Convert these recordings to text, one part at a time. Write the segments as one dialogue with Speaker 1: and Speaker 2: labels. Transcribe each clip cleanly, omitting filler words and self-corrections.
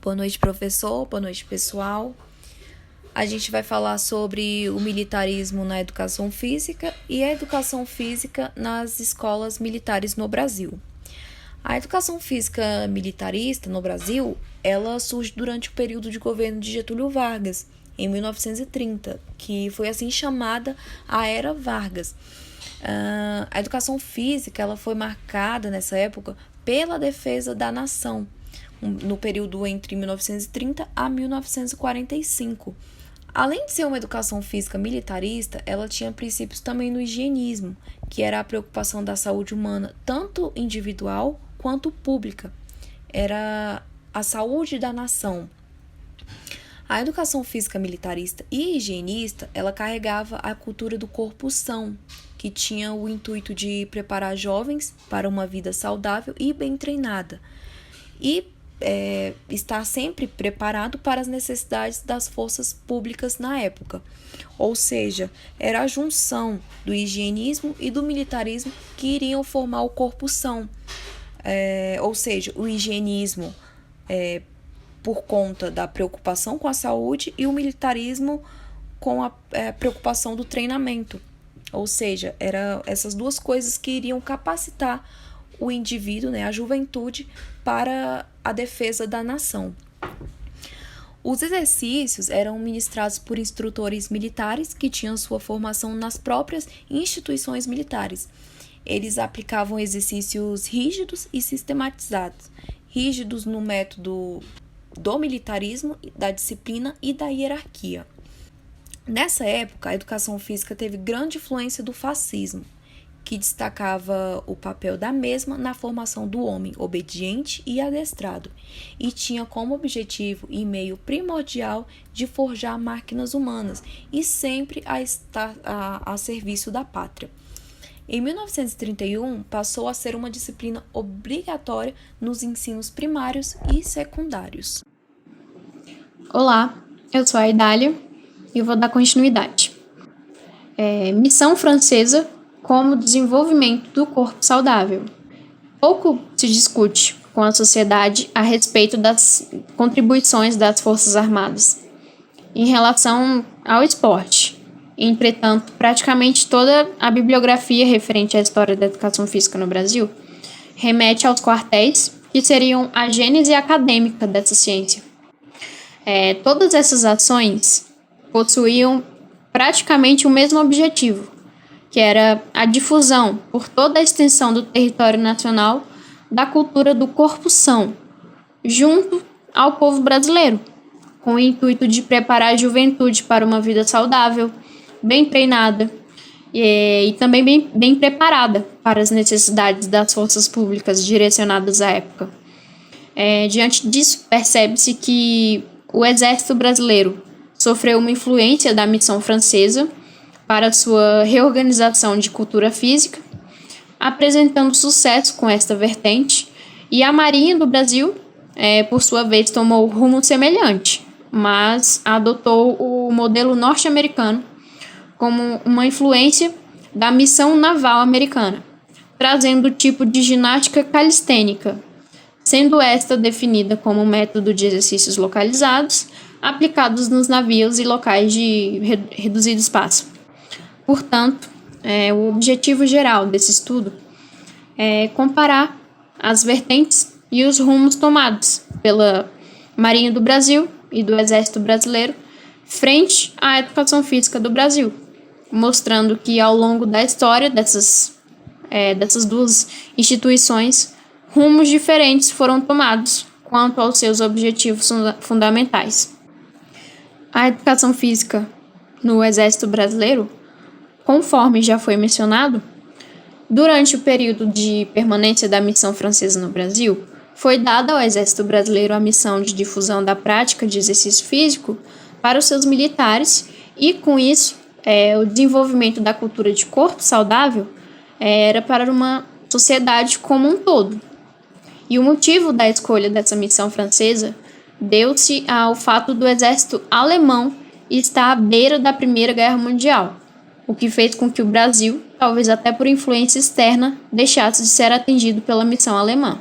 Speaker 1: Boa noite, professor. Boa noite, pessoal. A gente vai falar sobre o militarismo na educação física e a educação física nas escolas militares no Brasil. A educação física militarista no Brasil, ela surge durante o período de governo de Getúlio Vargas, em 1930, que foi assim chamada a Era Vargas. A educação física ela foi marcada nessa época pela defesa da nação, no período entre 1930 a 1945. Além de ser uma educação física militarista, ela tinha princípios também no higienismo, que era a preocupação da saúde humana, tanto individual quanto pública. Era a saúde da nação. A educação física militarista e higienista, ela carregava a cultura do corpo são, que tinha o intuito de preparar jovens para uma vida saudável e bem treinada, e estar sempre preparado para as necessidades das forças públicas na época. Ou seja, era a junção do higienismo e do militarismo que iriam formar o corpo são. Ou seja, o higienismo por conta da preocupação com a saúde e o militarismo com a preocupação do treinamento. Ou seja, eram essas duas coisas que iriam capacitar o indivíduo, a juventude, para a defesa da nação. Os exercícios eram ministrados por instrutores militares que tinham sua formação nas próprias instituições militares. Eles aplicavam exercícios rígidos e sistematizados, rígidos no método do militarismo, da disciplina e da hierarquia. Nessa época, a educação física teve grande influência do fascismo, que destacava o papel da mesma na formação do homem obediente e adestrado, e tinha como objetivo e meio primordial de forjar máquinas humanas e sempre a estar a serviço da pátria. Em 1931, passou a ser uma disciplina obrigatória nos ensinos primários e secundários.
Speaker 2: Olá, eu sou a Idália e eu vou dar continuidade. Missão francesa como desenvolvimento do corpo saudável. Pouco se discute com a sociedade a respeito das contribuições das Forças Armadas em relação ao esporte. Entretanto, praticamente toda a bibliografia referente à história da educação física no Brasil remete aos quartéis, que seriam a gênese acadêmica dessa ciência. Todas essas ações possuíam praticamente o mesmo objetivo, que era a difusão por toda a extensão do território nacional da cultura do corpo são, junto ao povo brasileiro, com o intuito de preparar a juventude para uma vida saudável, bem treinada e também bem preparada para as necessidades das forças públicas direcionadas à época. Diante disso, percebe-se que o exército brasileiro sofreu uma influência da missão francesa para sua reorganização de cultura física, apresentando sucesso com esta vertente, e a Marinha do Brasil, por sua vez, tomou rumo semelhante, mas adotou o modelo norte-americano como uma influência da missão naval americana, trazendo o tipo de ginástica calistênica, sendo esta definida como um método de exercícios localizados, aplicados nos navios e locais de reduzido espaço. Portanto, o objetivo geral desse estudo é comparar as vertentes e os rumos tomados pela Marinha do Brasil e do Exército Brasileiro frente à educação física do Brasil, mostrando que ao longo da história dessas duas instituições, rumos diferentes foram tomados quanto aos seus objetivos fundamentais. A educação física no Exército Brasileiro, conforme já foi mencionado, durante o período de permanência da missão francesa no Brasil, foi dada ao Exército Brasileiro a missão de difusão da prática de exercício físico para os seus militares e, com isso, o desenvolvimento da cultura de corpo saudável era para uma sociedade como um todo. E o motivo da escolha dessa missão francesa deu-se ao fato do exército alemão estar à beira da Primeira Guerra Mundial, o que fez com que o Brasil, talvez até por influência externa, deixasse de ser atendido pela missão alemã.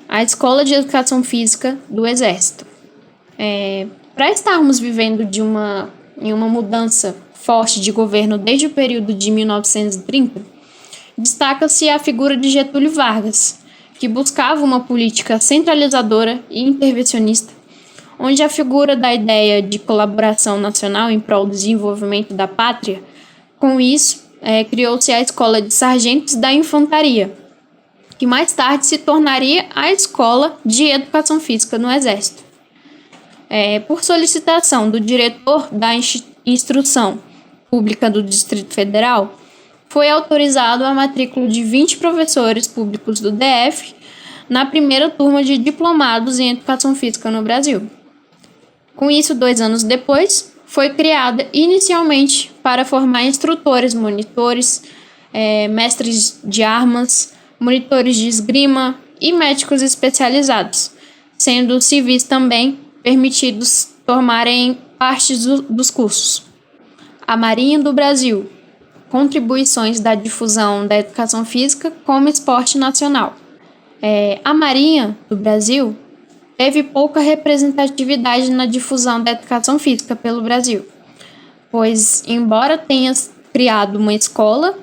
Speaker 2: A Escola de Educação Física do Exército. Para estarmos vivendo em uma mudança forte de governo desde o período de 1930, destaca-se a figura de Getúlio Vargas, que buscava uma política centralizadora e intervencionista, onde a figura da ideia de colaboração nacional em prol do desenvolvimento da pátria, com isso, criou-se a Escola de Sargentos da Infantaria, que mais tarde se tornaria a Escola de Educação Física no Exército. Por solicitação do diretor da Instrução Pública do Distrito Federal, foi autorizado a matrícula de 20 professores públicos do DF na primeira turma de diplomados em Educação Física no Brasil. Com isso, 2 anos depois, foi criada inicialmente para formar instrutores, monitores, mestres de armas, monitores de esgrima e médicos especializados, sendo os civis também permitidos tomarem parte dos cursos. A Marinha do Brasil. Contribuições da difusão da educação física como esporte nacional. A Marinha do Brasil teve pouca representatividade na difusão da educação física pelo Brasil, pois, embora tenha criado uma escola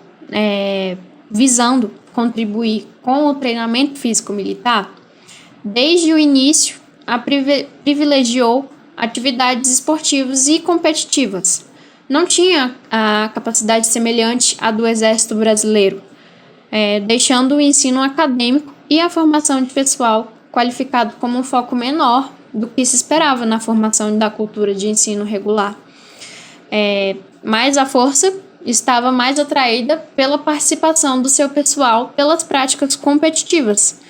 Speaker 2: visando contribuir com o treinamento físico militar, desde o início privilegiou atividades esportivas e competitivas. Não tinha a capacidade semelhante à do Exército Brasileiro, deixando o ensino acadêmico e a formação de pessoal qualificado como um foco menor do que se esperava na formação da cultura de ensino regular. Mas a força estava mais atraída pela participação do seu pessoal pelas práticas competitivas,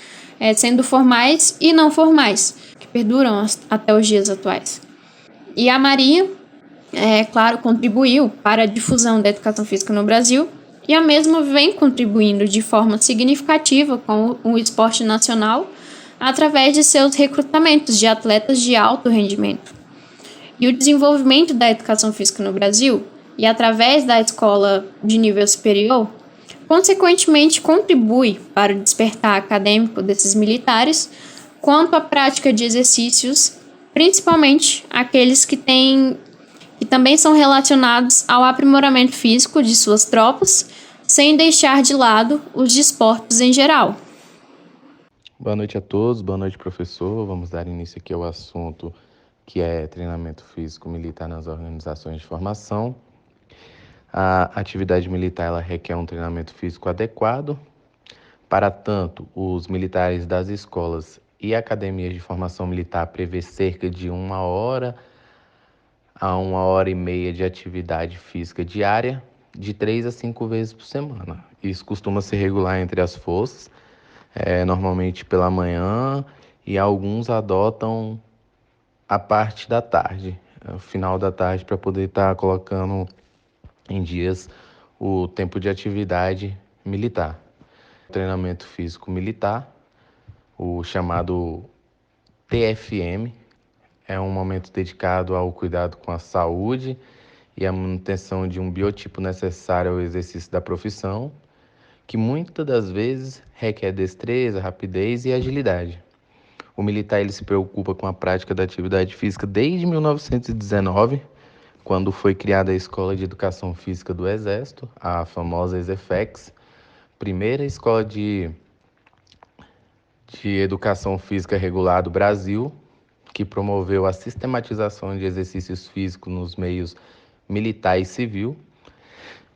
Speaker 2: sendo formais e não formais, que perduram até os dias atuais. E a Marinha, claro, contribuiu para a difusão da educação física no Brasil, e a mesma vem contribuindo de forma significativa com o esporte nacional através de seus recrutamentos de atletas de alto rendimento. E o desenvolvimento da educação física no Brasil, e através da escola de nível superior, consequentemente contribui para o despertar acadêmico desses militares quanto à prática de exercícios, principalmente aqueles que também são relacionados ao aprimoramento físico de suas tropas, sem deixar de lado os desportos em geral.
Speaker 3: Boa noite a todos, boa noite, professor. Vamos dar início aqui ao assunto que é treinamento físico militar nas organizações de formação. A atividade militar ela requer um treinamento físico adequado. Para tanto, os militares das escolas e academias de formação militar prevê cerca de 1 hora a 1 hora e meia de atividade física diária, de 3 a 5 vezes por semana. Isso costuma ser regular entre as forças, normalmente pela manhã, e alguns adotam a parte da tarde, o final da tarde, para poder estar colocando em dias o tempo de atividade militar. Treinamento físico militar, o chamado TFM, é um momento dedicado ao cuidado com a saúde e à manutenção de um biotipo necessário ao exercício da profissão, que muitas das vezes requer destreza, rapidez e agilidade. O militar ele se preocupa com a prática da atividade física desde 1919, quando foi criada a Escola de Educação Física do Exército, a famosa ESEFEX, primeira escola de educação física regular do Brasil, que promoveu a sistematização de exercícios físicos nos meios militar e civil.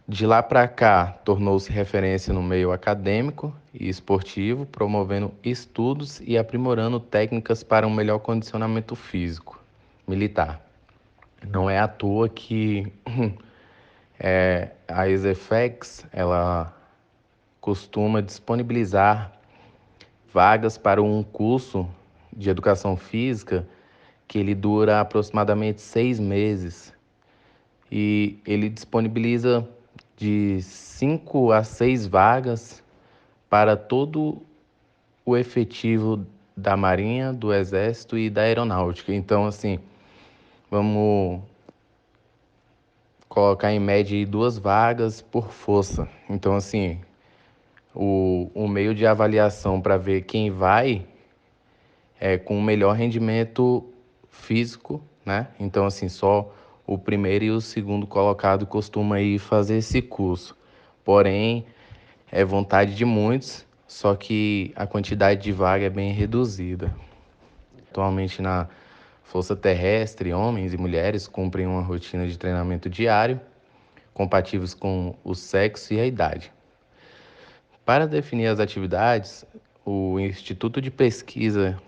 Speaker 3: De lá para cá, tornou-se referência no meio acadêmico e esportivo, promovendo estudos e aprimorando técnicas para um melhor condicionamento físico militar. Não é à toa que a ESEFEX ela costuma disponibilizar vagas para um curso de educação física que ele dura aproximadamente 6 meses e ele disponibiliza de 5 a 6 vagas para todo o efetivo da Marinha, do Exército e da Aeronáutica. Então, assim, vamos colocar em média 2 vagas por força. Então, assim, o meio de avaliação para ver quem vai com o melhor rendimento físico, né? Então, assim, só o primeiro e o segundo colocado costuma ir fazer esse curso. Porém, é vontade de muitos, só que a quantidade de vaga é bem reduzida. Atualmente, na Força Terrestre, homens e mulheres cumprem uma rotina de treinamento diário, compatíveis com o sexo e a idade. Para definir as atividades, o Instituto de Pesquisa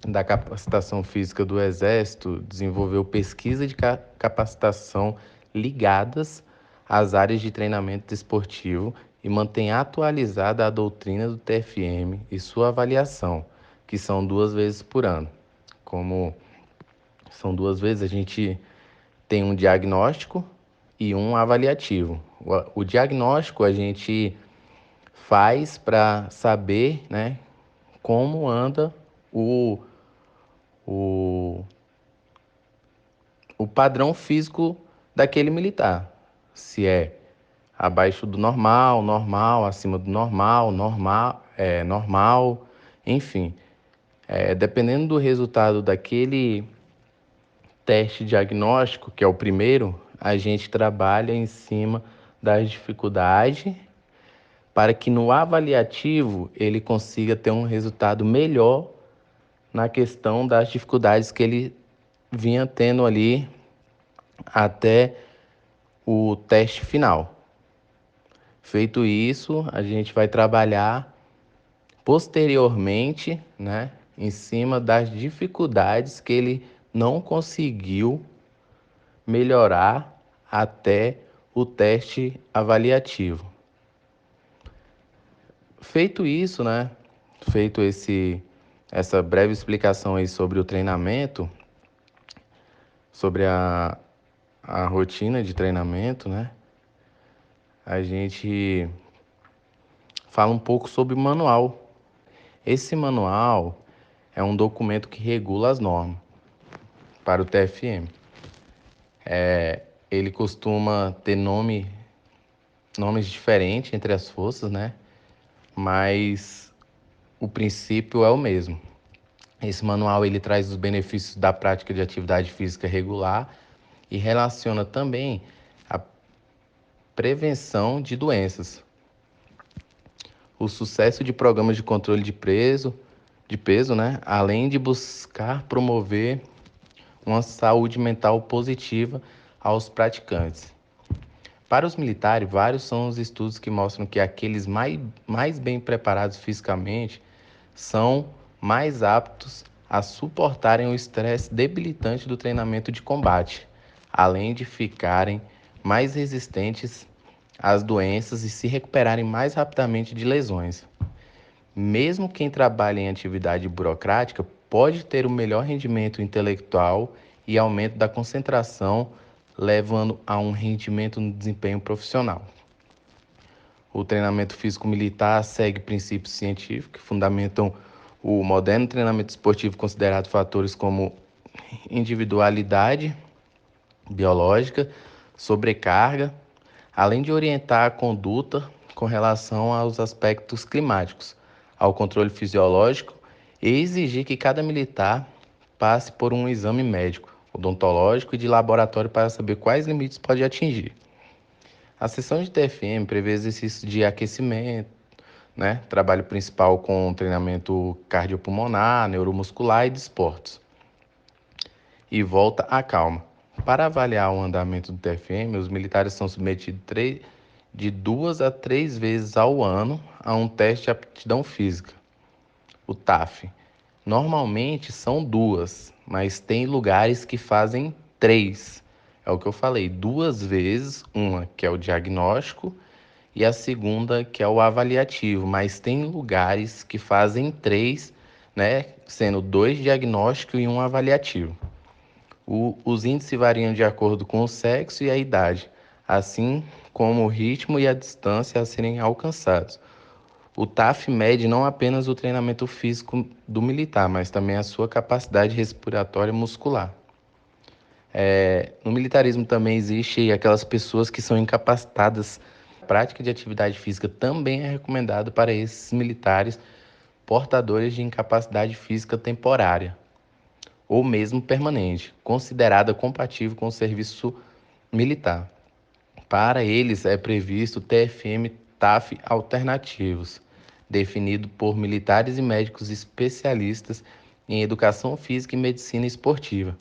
Speaker 3: da Capacitação Física do Exército desenvolveu pesquisa de capacitação ligadas às áreas de treinamento esportivo e mantém atualizada a doutrina do TFM e sua avaliação, que são 2 vezes por ano. Como são 2 vezes, a gente tem um diagnóstico e um avaliativo. O diagnóstico a gente faz para saber, né, como anda o, o padrão físico daquele militar. Se é abaixo do normal, normal, acima do normal, normal, enfim. Dependendo do resultado daquele teste diagnóstico, que é o primeiro, a gente trabalha em cima das dificuldades para que no avaliativo ele consiga ter um resultado melhor na questão das dificuldades que ele vinha tendo ali até o teste final. Feito isso, a gente vai trabalhar posteriormente, né, em cima das dificuldades que ele não conseguiu melhorar até o teste avaliativo. Feito isso, né, feito essa breve explicação aí sobre o treinamento, sobre a rotina de treinamento, né, a gente fala um pouco sobre o manual. Esse manual é um documento que regula as normas para o TFM. Ele costuma ter nomes diferentes entre as forças, né? Mas o princípio é o mesmo. Esse manual ele traz os benefícios da prática de atividade física regular e relaciona também a prevenção de doenças, o sucesso de programas de controle de peso, né? Além de buscar promover uma saúde mental positiva aos praticantes. Para os militares, vários são os estudos que mostram que aqueles mais bem preparados fisicamente são mais aptos a suportarem o estresse debilitante do treinamento de combate, além de ficarem mais resistentes às doenças e se recuperarem mais rapidamente de lesões. Mesmo quem trabalha em atividade burocrática pode ter o melhor rendimento intelectual e aumento da concentração, levando a um rendimento no desempenho profissional. O treinamento físico militar segue princípios científicos que fundamentam o moderno treinamento esportivo, considerado fatores como individualidade biológica, sobrecarga, além de orientar a conduta com relação aos aspectos climáticos, ao controle fisiológico e exigir que cada militar passe por um exame médico, odontológico e de laboratório para saber quais limites pode atingir. A sessão de TFM prevê exercício de aquecimento, né? Trabalho principal com treinamento cardiopulmonar, neuromuscular e de esportes. E volta à calma. Para avaliar o andamento do TFM, os militares são submetidos de 2 a 3 vezes ao ano a um teste de aptidão física, o TAF. Normalmente são 2, mas tem lugares que fazem 3. É o que eu falei, 2 vezes, uma que é o diagnóstico e a segunda que é o avaliativo, mas tem lugares que fazem 3, né, sendo 2 diagnósticos e um avaliativo. Os índices variam de acordo com o sexo e a idade, assim como o ritmo e a distância a serem alcançados. O TAF mede não apenas o treinamento físico do militar, mas também a sua capacidade respiratória muscular. No militarismo também existe aquelas pessoas que são incapacitadas. A prática de atividade física também é recomendada para esses militares portadores de incapacidade física temporária. ou mesmo permanente, considerada compatível com o serviço militar. Para eles é previsto TFM-TAF alternativos, definido por militares e médicos especialistas em educação física e medicina esportiva,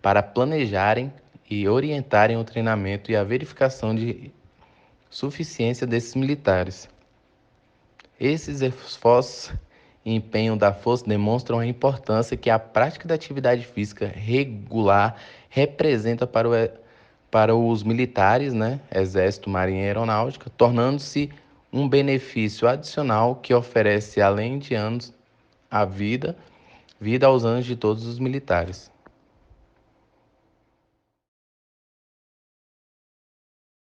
Speaker 3: para planejarem e orientarem o treinamento e a verificação de suficiência desses militares. Esses esforços e empenho da força demonstram a importância que a prática da atividade física regular representa para os militares, né, Exército, Marinha e Aeronáutica, tornando-se um benefício adicional que oferece, além de anos, a vida aos anos de todos os militares.